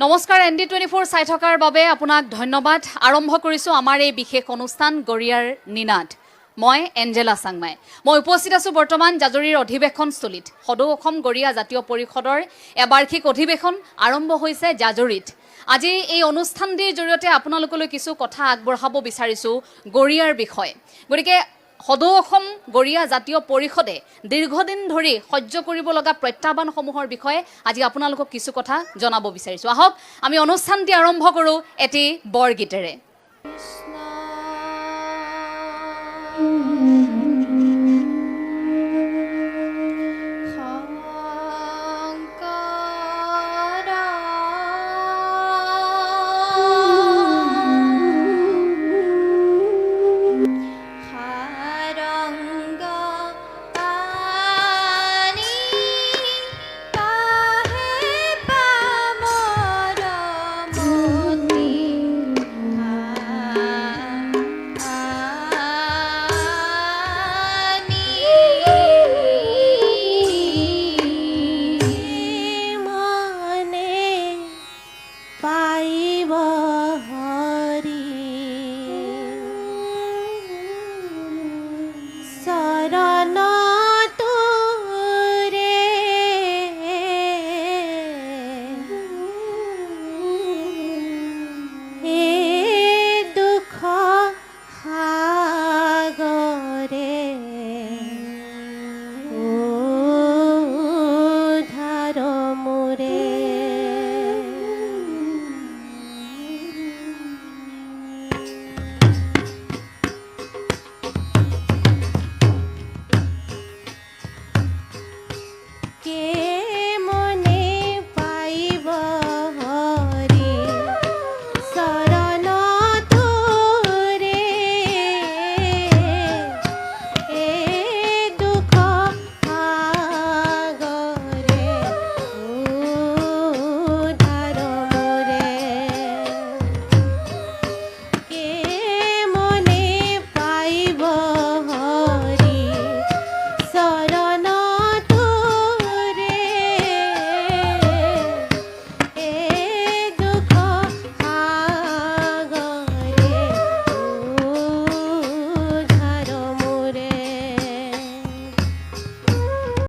নমস্কাৰ ND24 চাই থকাৰ বাবে আপোনাক ধন্যবাদ আৰম্ভ কৰিছো আমাৰ এই বিশেষ অনুষ্ঠান গৰিয়াৰ নিনাদ মই এঞ্জেলা সাংমাই মই উপস্থিত আছো বৰ্তমান জাজৰিৰ অধিৱেশনস্থলীত সদৌ অসম গৰিয়া জাতীয় পৰিষদৰ এবাৰ্ষিক অধিৱেশন আৰম্ভ হৈছে জাজৰিত আজি এই অনুষ্ঠানটিৰ জৰিয়তে আপোনালোকলৈ কিছু কথা আগবঢ়াব বিচাৰিছো গৰিয়াৰ বিষয় গৰিকে সদৌ অসম গৰিয়া জাতীয় পৰিষদে দীৰ্ঘদিন ধৰি সহ্য কৰিব লগা প্ৰত্যাহ্বানসমূহৰ বিষয়ে আজি আপোনালোকক কিছু কথা জনাব বিচাৰিছো আহক আমি অনুষ্ঠানটি আৰম্ভ কৰো এটি বৰগীতেৰে